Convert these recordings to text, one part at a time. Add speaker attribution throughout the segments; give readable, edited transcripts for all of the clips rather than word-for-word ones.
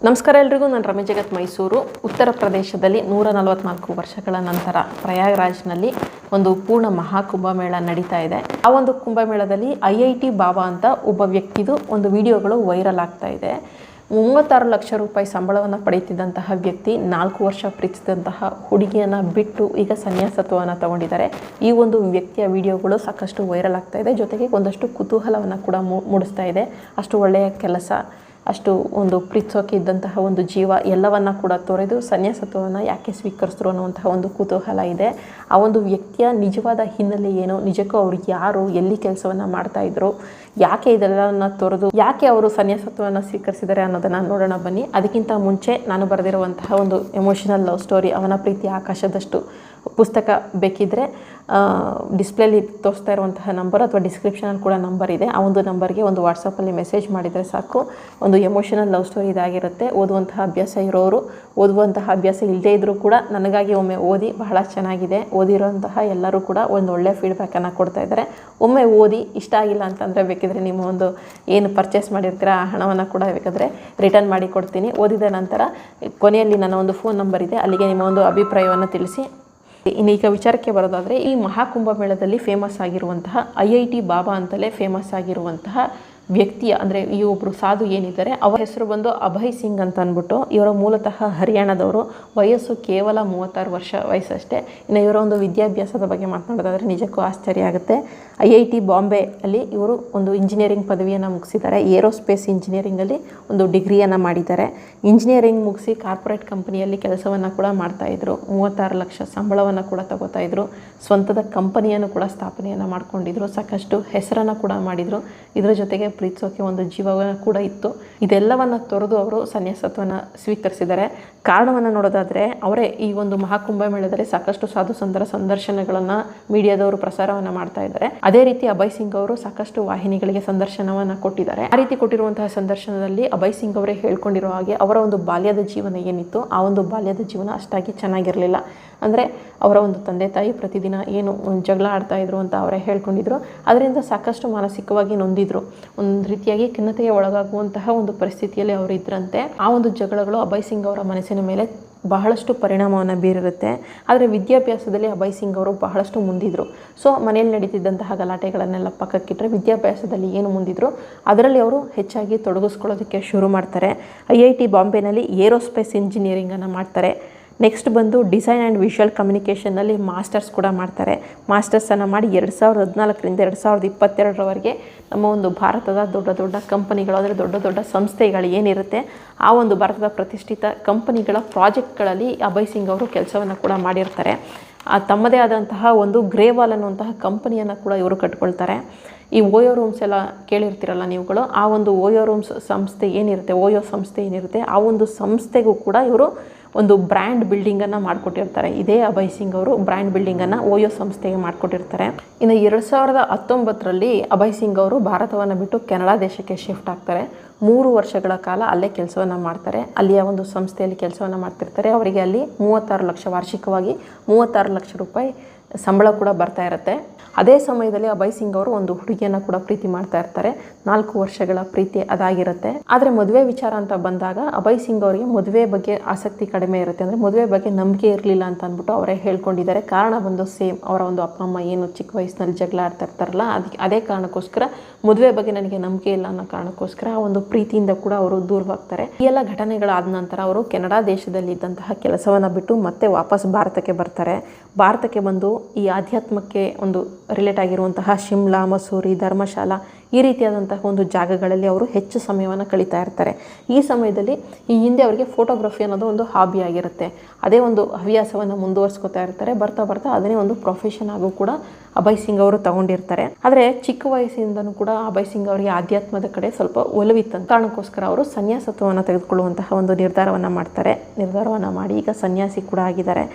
Speaker 1: ನಮಸ್ಕಾರ ಎಲ್ರಿಗೂ. ನಾನು ರಮೇಶ್ ಜಗತ್, ಮೈಸೂರು. ಉತ್ತರ ಪ್ರದೇಶದಲ್ಲಿ 144 ವರ್ಷಗಳ ನಂತರ ಪ್ರಯಾಗ್ರಾಜ್ನಲ್ಲಿ ಒಂದು ಪೂರ್ಣ ಮಹಾಕುಂಭಮೇಳ ನಡೀತಾ ಇದೆ. ಆ ಒಂದು ಕುಂಭಮೇಳದಲ್ಲಿ IIT ಬಾಬಾ ಅಂತ ಒಬ್ಬ ವ್ಯಕ್ತಿದು ಒಂದು ವಿಡಿಯೋಗಳು ವೈರಲ್ ಆಗ್ತಾ ಇದೆ. 36 ಲಕ್ಷ ರೂಪಾಯಿ ಸಂಬಳವನ್ನು ಪಡೆಯುತ್ತಿದ್ದಂತಹ ವ್ಯಕ್ತಿ 4 ವರ್ಷ ಪ್ರೀತಿಸಿದಂತಹ ಹುಡುಗಿಯನ್ನು ಬಿಟ್ಟು ಈಗ ಸನ್ಯಾಸತ್ವವನ್ನು ತಗೊಂಡಿದ್ದಾರೆ. ಈ ಒಂದು ವ್ಯಕ್ತಿಯ ವಿಡಿಯೋಗಳು ಸಾಕಷ್ಟು ವೈರಲ್ ಆಗ್ತಾ ಇದೆ. ಜೊತೆಗೆ ಒಂದಷ್ಟು ಕುತೂಹಲವನ್ನು ಕೂಡ ಮೂಡಿಸ್ತಾ ಇದೆ. ಅಷ್ಟು ಒಳ್ಳೆಯ ಕೆಲಸ, ಅಷ್ಟು ಒಂದು ಪ್ರೀತಿಸೋಕೆ ಇದ್ದಂತಹ ಒಂದು ಜೀವ ಎಲ್ಲವನ್ನು ಕೂಡ ತೊರೆದು ಸನ್ಯಾಸತ್ವವನ್ನು ಯಾಕೆ ಸ್ವೀಕರಿಸಿದ್ರು ಅನ್ನುವಂತಹ ಒಂದು ಕುತೂಹಲ ಇದೆ. ಆ ಒಂದು ವ್ಯಕ್ತಿಯ ನಿಜವಾದ ಹಿನ್ನೆಲೆ ಏನು, ನಿಜಕ್ಕೂ ಅವರು ಯಾರು, ಎಲ್ಲಿ ಕೆಲಸವನ್ನು ಮಾಡ್ತಾಯಿದ್ರು, ಯಾಕೆ ಇದೆಲ್ಲವನ್ನು ತೊರೆದು ಯಾಕೆ ಅವರು ಸನ್ಯಾಸತ್ವವನ್ನು ಸ್ವೀಕರಿಸಿದ್ದಾರೆ ಅನ್ನೋದನ್ನು ನೋಡೋಣ ಬನ್ನಿ. ಅದಕ್ಕಿಂತ ಮುಂಚೆ ನಾನು ಬರೆದಿರುವಂತಹ ಒಂದು ಎಮೋಷನಲ್ ಲವ್ ಸ್ಟೋರಿ ಅವನ ಪ್ರೀತಿ ಆಕಾಶದಷ್ಟು ಪುಸ್ತಕ ಬೇಕಿದ್ದರೆ ಡಿಸ್ಪ್ಲೇಲಿ ತೋರಿಸ್ತಾ ಇರುವಂತಹ ನಂಬರ್ ಅಥವಾ ಡಿಸ್ಕ್ರಿಪ್ಷನಲ್ಲಿ ಕೂಡ ನಂಬರ್ ಇದೆ. ಆ ಒಂದು ನಂಬರ್ಗೆ ಒಂದು ವಾಟ್ಸಪ್ಪಲ್ಲಿ ಮೆಸೇಜ್ ಮಾಡಿದರೆ ಸಾಕು. ಒಂದು ಎಮೋಷನಲ್ ಲವ್ ಸ್ಟೋರಿ ಇದಾಗಿರುತ್ತೆ. ಓದುವಂತಹ ಅಭ್ಯಾಸ ಇರೋರು, ಓದುವಂತಹ ಅಭ್ಯಾಸ ಇಲ್ಲದೇ ಇದ್ದರೂ ಕೂಡ ನನಗಾಗಿ ಒಮ್ಮೆ ಓದಿ, ಬಹಳ ಚೆನ್ನಾಗಿದೆ. ಓದಿರೋಂತಹ ಎಲ್ಲರೂ ಕೂಡ ಒಂದು ಒಳ್ಳೆಯ ಫೀಡ್ಬ್ಯಾಕನ್ನು ಕೊಡ್ತಾ ಇದ್ದಾರೆ. ಒಮ್ಮೆ ಓದಿ, ಇಷ್ಟ ಆಗಿಲ್ಲ ಅಂತಂದರೆ ಬೇಕಿದ್ರೆ ನಿಮ್ಮ ಒಂದು ಏನು ಪರ್ಚೇಸ್ ಮಾಡಿರ್ತೀರ ಆ ಹಣವನ್ನು ಕೂಡ ಬೇಕಾದರೆ ರಿಟರ್ನ್ ಮಾಡಿ ಕೊಡ್ತೀನಿ. ಓದಿದ ನಂತರ ಕೊನೆಯಲ್ಲಿ ನನ್ನ ಒಂದು ಫೋನ್ ನಂಬರ್ ಇದೆ, ಅಲ್ಲಿಗೆ ನಿಮ್ಮ ಒಂದು ಅಭಿಪ್ರಾಯವನ್ನು ತಿಳಿಸಿ. ಇನ್ನೀಗ ವಿಚಾರಕ್ಕೆ ಬರೋದಾದರೆ, ಈ ಮಹಾಕುಂಭಮೇಳದಲ್ಲಿ ಫೇಮಸ್ ಆಗಿರುವಂತಹ IIT ಬಾಬಾ ಅಂತಲೇ ಫೇಮಸ್ ಆಗಿರುವಂತಹ ವ್ಯಕ್ತಿಯ ಅಂದರೆ ಈ ಒಬ್ಬರು ಸಾಧು ಏನಿದ್ದಾರೆ ಅವರ ಹೆಸರು ಬಂದು ಅಭಯ್ ಸಿಂಗ್ ಅಂತ ಅಂದ್ಬಿಟ್ಟು. ಇವರ ಮೂಲತಃ ಹರಿಯಾಣದವರು. ವಯಸ್ಸು ಕೇವಲ 36 ವರ್ಷ ವಯಸ್ಸಷ್ಟೇ. ಇನ್ನು ಇವರ ಒಂದು ವಿದ್ಯಾಭ್ಯಾಸದ ಬಗ್ಗೆ ಮಾತನಾಡೋದಾದರೆ ನಿಜಕ್ಕೂ ಆಶ್ಚರ್ಯ ಆಗುತ್ತೆ. IIT ಬಾಂಬೆ ಅಲ್ಲಿ ಇವರು ಒಂದು ಇಂಜಿನಿಯರಿಂಗ್ ಪದವಿಯನ್ನು ಮುಗಿಸಿದ್ದಾರೆ. ಏರೋಸ್ಪೇಸ್ ಇಂಜಿನಿಯರಿಂಗಲ್ಲಿ ಒಂದು ಡಿಗ್ರಿಯನ್ನು ಮಾಡಿದ್ದಾರೆ. ಇಂಜಿನಿಯರಿಂಗ್ ಮುಗಿಸಿ ಕಾರ್ಪೊರೇಟ್ ಕಂಪನಿಯಲ್ಲಿ ಕೆಲಸವನ್ನು ಕೂಡ ಮಾಡ್ತಾಯಿದ್ರು. 36 ಲಕ್ಷ ಸಂಬಳವನ್ನು ಕೂಡ ತಗೋತಾಯಿದ್ರು. ಸ್ವಂತದ ಕಂಪನಿಯನ್ನು ಕೂಡ ಸ್ಥಾಪನೆಯನ್ನು ಮಾಡ್ಕೊಂಡಿದ್ರು. ಸಾಕಷ್ಟು ಹೆಸರನ್ನು ಕೂಡ ಮಾಡಿದರು. ಇದರ ಜೊತೆಗೆ ಪ್ರೀತಿಸೋಕೆ ಒಂದು ಜೀವ ಕೂಡ ಇತ್ತು. ಇದೆಲ್ಲವನ್ನು ತೊರೆದು ಅವರು ಸನ್ಯಾಸತ್ವವನ್ನು ಸ್ವೀಕರಿಸಿದ್ದಾರೆ. ಕಾರಣವನ್ನು ನೋಡೋದಾದರೆ, ಅವರೇ ಈ ಒಂದು ಮಹಾಕುಂಭಮೇಳದಲ್ಲಿ ಸಾಕಷ್ಟು ಸಾಧು ಸಂತರ ಸಂದರ್ಶನಗಳನ್ನು ಮೀಡಿಯಾದವರು ಪ್ರಸಾರವನ್ನು ಮಾಡ್ತಾ ಇದ್ದಾರೆ. ಅದೇ ರೀತಿ ಅಭಯ್ ಸಿಂಗ್ ಅವರು ಸಾಕಷ್ಟು ವಾಹಿನಿಗಳಿಗೆ ಸಂದರ್ಶನವನ್ನು ಕೊಟ್ಟಿದ್ದಾರೆ. ಆ ರೀತಿ ಕೊಟ್ಟಿರುವಂತಹ ಸಂದರ್ಶನದಲ್ಲಿ ಅಭಯ್ ಸಿಂಗ್ ಅವರೇ ಹೇಳ್ಕೊಂಡಿರೋ ಹಾಗೆ ಅವರ ಒಂದು ಬಾಲ್ಯದ ಜೀವನ ಏನಿತ್ತು, ಆ ಒಂದು ಬಾಲ್ಯದ ಜೀವನ ಅಷ್ಟಾಗಿ ಚೆನ್ನಾಗಿರಲಿಲ್ಲ. ಅಂದರೆ ಅವರ ಒಂದು ತಂದೆ ತಾಯಿ ಪ್ರತಿದಿನ ಏನು ಜಗಳ ಆಡ್ತಾಯಿದ್ರು ಅಂತ ಅವರೇ ಹೇಳ್ಕೊಂಡಿದ್ರು. ಅದರಿಂದ ಸಾಕಷ್ಟು ಮಾನಸಿಕವಾಗಿ ನೊಂದಿದ್ರು. ಒಂದು ರೀತಿಯಾಗಿ ಖಿನ್ನತೆಗೆ ಒಳಗಾಗುವಂತಹ ಒಂದು ಪರಿಸ್ಥಿತಿಯಲ್ಲಿ ಅವರು ಇದ್ರಂತೆ. ಆ ಒಂದು ಜಗಳಗಳು ಅಭಯ್ ಸಿಂಗ್ ಅವರ ಮನಸ್ಸಿನ ಮೇಲೆ ಬಹಳಷ್ಟು ಪರಿಣಾಮವನ್ನು ಬೀರಿರುತ್ತೆ. ಆದರೆ ವಿದ್ಯಾಭ್ಯಾಸದಲ್ಲಿ ಅಭಯ್ ಸಿಂಗ್ ಅವರು ಬಹಳಷ್ಟು ಮುಂದಿದ್ರು. ಸೊ ಮನೆಯಲ್ಲಿ ನಡೀತಿದ್ದಂತಹ ಗಲಾಟೆಗಳನ್ನೆಲ್ಲ ಪಕ್ಕಕ್ಕಿಟ್ಟರೆ ವಿದ್ಯಾಭ್ಯಾಸದಲ್ಲಿ ಏನು ಮುಂದಿದ್ರು ಅದರಲ್ಲಿ ಅವರು ಹೆಚ್ಚಾಗಿ ತೊಡಗಿಸ್ಕೊಳ್ಳೋದಕ್ಕೆ ಶುರು ಮಾಡ್ತಾರೆ. IIT ಬಾಂಬೆನಲ್ಲಿ ಏರೋಸ್ಪೇಸ್ ಇಂಜಿನಿಯರಿಂಗನ್ನು ಮಾಡ್ತಾರೆ. ನೆಕ್ಸ್ಟ್ ಬಂದು ಡಿಸೈನ್ ಆ್ಯಂಡ್ ವಿಷುವಲ್ ಕಮ್ಯುನಿಕೇಷನ್ನಲ್ಲಿ ಮಾಸ್ಟರ್ಸ್ ಕೂಡ ಮಾಡ್ತಾರೆ. ಮಾಸ್ಟರ್ಸನ್ನು ಮಾಡಿ 2014ರಿಂದ 2022ರವರೆಗೆ ನಮ್ಮ ಒಂದು ಭಾರತದ ದೊಡ್ಡ ದೊಡ್ಡ ಕಂಪನಿಗಳು, ಅಂದರೆ ದೊಡ್ಡ ದೊಡ್ಡ ಸಂಸ್ಥೆಗಳು ಏನಿರುತ್ತೆ ಆ ಒಂದು ಭಾರತದ ಪ್ರತಿಷ್ಠಿತ ಕಂಪನಿಗಳ ಪ್ರಾಜೆಕ್ಟ್ಗಳಲ್ಲಿ ಅಭಯ್ ಸಿಂಗ್ ಅವರು ಕೆಲಸವನ್ನು ಕೂಡ ಮಾಡಿರ್ತಾರೆ. ತಮ್ಮದೇ ಆದಂತಹ ಒಂದು ಗ್ರೇವಾಲ್ ಅನ್ನುವಂತಹ ಕಂಪನಿಯನ್ನು ಕೂಡ ಇವರು ಕಟ್ಕೊಳ್ತಾರೆ. ಈ ಓಯೋ ರೂಮ್ಸ್ ಎಲ್ಲ ಕೇಳಿರ್ತೀರಲ್ಲ ನೀವುಗಳು, ಆ ಒಂದು ಓಯೋ ರೂಮ್ಸ್ ಸಂಸ್ಥೆ ಏನಿರುತ್ತೆ, ಓಯೋ ಸಂಸ್ಥೆ ಏನಿರುತ್ತೆ ಆ ಒಂದು ಸಂಸ್ಥೆಗೂ ಕೂಡ ಇವರು ಒಂದು ಬ್ರ್ಯಾಂಡ್ ಬಿಲ್ಡಿಂಗನ್ನು ಮಾಡಿಕೊಟ್ಟಿರ್ತಾರೆ. ಇದೇ ಅಭಯ್ ಸಿಂಗ್ ಅವರು ಬ್ರ್ಯಾಂಡ್ ಬಿಲ್ಡಿಂಗನ್ನು ಓಯೋ ಸಂಸ್ಥೆಗೆ ಮಾಡಿಕೊಟ್ಟಿರ್ತಾರೆ. ಇನ್ನು 2019ರಲ್ಲಿ ಅಭಯ್ ಸಿಂಗ್ ಅವರು ಭಾರತವನ್ನು ಬಿಟ್ಟು ಕೆನಡಾ ದೇಶಕ್ಕೆ ಶಿಫ್ಟ್ ಆಗ್ತಾರೆ. 3 ವರ್ಷಗಳ ಕಾಲ ಅಲ್ಲೇ ಕೆಲಸವನ್ನು ಮಾಡ್ತಾರೆ. ಅಲ್ಲಿಯ ಒಂದು ಸಂಸ್ಥೆಯಲ್ಲಿ ಕೆಲಸವನ್ನು ಮಾಡ್ತಿರ್ತಾರೆ. ಅವರಿಗೆ ಅಲ್ಲಿ 36 ಲಕ್ಷ ವಾರ್ಷಿಕವಾಗಿ 36 ಲಕ್ಷ ರೂಪಾಯಿ ಸಂಬಳ ಕೂಡ ಬರ್ತಾ ಇರುತ್ತೆ. ಅದೇ ಸಮಯದಲ್ಲಿ ಅಭಯ್ ಸಿಂಗ್ ಅವರು ಒಂದು ಹುಡುಗಿಯನ್ನು ಕೂಡ ಪ್ರೀತಿ ಮಾಡ್ತಾ ಇರ್ತಾರೆ. 4 ವರ್ಷಗಳ ಪ್ರೀತಿ ಅದಾಗಿರುತ್ತೆ. ಆದರೆ ಮದುವೆ ವಿಚಾರ ಅಂತ ಬಂದಾಗ ಅಭಯ್ ಸಿಂಗ್ ಅವರಿಗೆ ಮದುವೆ ಬಗ್ಗೆ ಆಸಕ್ತಿ ಕಡಿಮೆ ಇರುತ್ತೆ. ಅಂದರೆ ಮದುವೆ ಬಗ್ಗೆ ನಂಬಿಕೆ ಇರಲಿಲ್ಲ ಅಂತ ಅಂದ್ಬಿಟ್ಟು ಅವರೇ ಹೇಳ್ಕೊಂಡಿದ್ದಾರೆ. ಕಾರಣ ಬಂದು ಸೇಮ್, ಅವರ ಒಂದು ಅಪ್ಪ ಅಮ್ಮ ಏನು ಚಿಕ್ಕ ವಯಸ್ಸಿನಲ್ಲಿ ಜಗಳ ಆಡ್ತಾ ಇರ್ತಾರಲ್ಲ, ಅದೇ ಕಾರಣಕ್ಕೋಸ್ಕರ ಮದುವೆ ಬಗ್ಗೆ ನನಗೆ ನಂಬಿಕೆ ಇಲ್ಲ ಅನ್ನೋ ಕಾರಣಕ್ಕೋಸ್ಕರ ಆ ಒಂದು ಪ್ರೀತಿಯಿಂದ ಕೂಡ ಅವರು ದೂರವಾಗ್ತಾರೆ. ಈ ಎಲ್ಲ ಘಟನೆಗಳಾದ ನಂತರ ಅವರು ಕೆನಡಾ ದೇಶದಲ್ಲಿ ಇದ್ದಂತಹ ಕೆಲಸವನ್ನು ಬಿಟ್ಟು ಮತ್ತೆ ವಾಪಸ್ ಭಾರತಕ್ಕೆ ಬರ್ತಾರೆ. ಭಾರತಕ್ಕೆ ಬಂದು ಈ ಆಧ್ಯಾತ್ಮಕ್ಕೆ ಒಂದು ರಿಲೇಟ್ ಆಗಿರುವಂತಹ ಶಿಮ್ಲಾ, ಮಸೂರಿ, ಧರ್ಮಶಾಲಾ ಈ ರೀತಿಯಾದಂತಹ ಒಂದು ಜಾಗಗಳಲ್ಲಿ ಅವರು ಹೆಚ್ಚು ಸಮಯವನ್ನು ಕಳೀತಾ ಇರ್ತಾರೆ. ಈ ಸಮಯದಲ್ಲಿ ಈ ಹಿಂದೆ ಅವರಿಗೆ ಫೋಟೋಗ್ರಫಿ ಅನ್ನೋದು ಒಂದು ಹಾಬಿ ಆಗಿರುತ್ತೆ. ಅದೇ ಒಂದು ಹವ್ಯಾಸವನ್ನು ಮುಂದುವರಿಸ್ಕೊತಾ ಇರ್ತಾರೆ. ಬರ್ತಾ ಬರ್ತಾ ಅದನ್ನೇ ಒಂದು ಪ್ರೊಫೆಷನ್ ಆಗು ಕೂಡ ಅಭಯ್ ಸಿಂಗ್ ಅವರು ತಗೊಂಡಿರ್ತಾರೆ. ಆದರೆ ಚಿಕ್ಕ ವಯಸ್ಸಿಂದನೂ ಕೂಡ ಅಭಯ್ ಸಿಂಗ್ ಅವರಿಗೆ ಆಧ್ಯಾತ್ಮದ ಕಡೆ ಸ್ವಲ್ಪ ಒಲವಿತ್ತ ಕಾರಣಕ್ಕೋಸ್ಕರ ಅವರು ಸನ್ಯಾಸತ್ವವನ್ನು ತೆಗೆದುಕೊಳ್ಳುವಂತಹ ಒಂದು ನಿರ್ಧಾರವನ್ನು ಮಾಡಿ ಈಗ ಸನ್ಯಾಸಿ ಕೂಡ ಆಗಿದ್ದಾರೆ.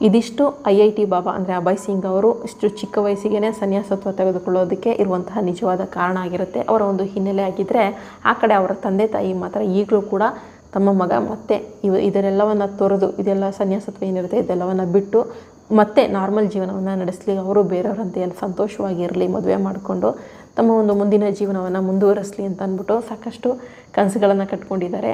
Speaker 1: ಇದಿಷ್ಟು IIT ಬಾಬಾ ಅಂದರೆ ಅಭಯ್ ಸಿಂಗ್ ಅವರು ಇಷ್ಟು ಚಿಕ್ಕ ವಯಸ್ಸಿಗೆ ಸನ್ಯಾಸತ್ವ ತೆಗೆದುಕೊಳ್ಳೋದಕ್ಕೆ ಇರುವಂತಹ ನಿಜವಾದ ಕಾರಣ ಆಗಿರುತ್ತೆ. ಅವರ ಒಂದು ಹಿನ್ನೆಲೆ ಆಗಿದ್ದರೆ ಆ ಕಡೆ ಅವರ ತಂದೆ ತಾಯಿ ಮಾತ್ರ ಈಗಲೂ ಕೂಡ ತಮ್ಮ ಮಗ ಮತ್ತೆ ಇದರೆಲ್ಲವನ್ನು ತೊರೆದು, ಇದೆಲ್ಲ ಸನ್ಯಾಸತ್ವ ಏನಿರುತ್ತೆ ಇದೆಲ್ಲವನ್ನು ಬಿಟ್ಟು ಮತ್ತೆ ನಾರ್ಮಲ್ ಜೀವನವನ್ನು ನಡೆಸಲಿ, ಅವರು ಬೇರೆಯವರಂತೆ ಎಲ್ಲ ಸಂತೋಷವಾಗಿರಲಿ, ಮದುವೆ ಮಾಡಿಕೊಂಡು ತಮ್ಮ ಒಂದು ಮುಂದಿನ ಜೀವನವನ್ನು ಮುಂದುವರಿಸಲಿ ಅಂತ ಅಂದ್ಬಿಟ್ಟು ಸಾಕಷ್ಟು ಕನಸುಗಳನ್ನು ಕಟ್ಕೊಂಡಿದ್ದಾರೆ.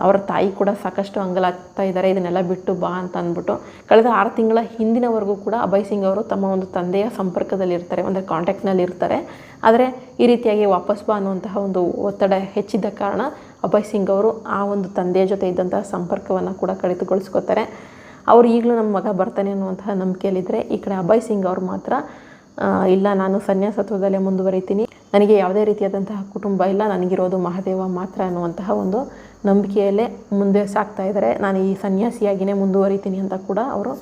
Speaker 1: ಅವರ ತಾಯಿ ಕೂಡ ಸಾಕಷ್ಟು ಅಂಗಲಾಗ್ತಾ ಇದ್ದಾರೆ, ಇದನ್ನೆಲ್ಲ ಬಿಟ್ಟು ಬಾ ಅಂತ ಅಂದ್ಬಿಟ್ಟು. ಕಳೆದ 6 ತಿಂಗಳ ಹಿಂದಿನವರೆಗೂ ಕೂಡ ಅಭಯ್ ಸಿಂಗ್ ಅವರು ತಮ್ಮ ಒಂದು ತಂದೆಯ ಸಂಪರ್ಕದಲ್ಲಿರ್ತಾರೆ, ಅಂದರೆ ಕಾಂಟ್ಯಾಕ್ಟ್ನಲ್ಲಿ ಇರ್ತಾರೆ. ಆದರೆ ಈ ರೀತಿಯಾಗಿ ವಾಪಸ್ ಬಾ ಅನ್ನುವಂತಹ ಒಂದು ಒತ್ತಡ ಹೆಚ್ಚಿದ್ದ ಕಾರಣ ಅಭಯ್ ಸಿಂಗ್ ಅವರು ಆ ಒಂದು ತಂದೆಯ ಜೊತೆ ಇದ್ದಂತಹ ಸಂಪರ್ಕವನ್ನು ಕೂಡ ಕಡಿತಗೊಳಿಸ್ಕೋತಾರೆ. ಅವರು ಈಗಲೂ ನಮ್ಮ ಮಗ ಬರ್ತಾನೆ ಅನ್ನುವಂತಹ ನಂಬಿಕೆಯಲ್ಲಿದ್ದರೆ, ಈ ಕಡೆ ಅಭಯ್ ಸಿಂಗ್ ಅವರು ಮಾತ್ರ ಇಲ್ಲ, ನಾನು ಸನ್ಯಾಸತ್ವದಲ್ಲೇ ಮುಂದುವರಿತೀನಿ, ನನಗೆ ಯಾವುದೇ ರೀತಿಯಾದಂತಹ ಕುಟುಂಬ ಇಲ್ಲ, ನನಗಿರೋದು ಮಹಾದೇವ ಮಾತ್ರ ಅನ್ನುವಂತಹ ಒಂದು ನಂಬಿಕೆಯಲ್ಲೇ ಮುಂದೆ ಸಾಗ್ತಾ ಇದ್ದಾರೆ. ನಾನು ಈ ಸನ್ಯಾಸಿಯಾಗಿಯೇ ಮುಂದುವರಿತೀನಿ ಅಂತ ಕೂಡ ಅವರು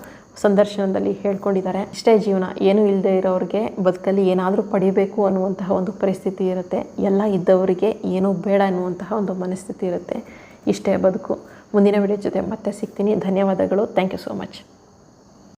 Speaker 1: ಸಂದರ್ಶನದಲ್ಲಿ ಹೇಳ್ಕೊಂಡಿದ್ದಾರೆ. ಇಷ್ಟೇ ಜೀವನ, ಏನೂ ಇಲ್ಲದೆ ಇರೋರಿಗೆ ಬದುಕಲ್ಲಿ ಏನಾದರೂ ಪಡಿಬೇಕು ಅನ್ನುವಂತಹ ಒಂದು ಪರಿಸ್ಥಿತಿ ಇರುತ್ತೆ. ಎಲ್ಲ ಇದ್ದವರಿಗೆ ಏನೂ ಬೇಡ ಅನ್ನುವಂತಹ ಒಂದು ಮನಸ್ಥಿತಿ ಇರುತ್ತೆ. ಇಷ್ಟೇ ಬದುಕು. ಮುಂದಿನ ವಿಡಿಯೋ ಜೊತೆ ಮತ್ತೆ ಸಿಗ್ತೀನಿ. ಧನ್ಯವಾದಗಳು. Thank you so much.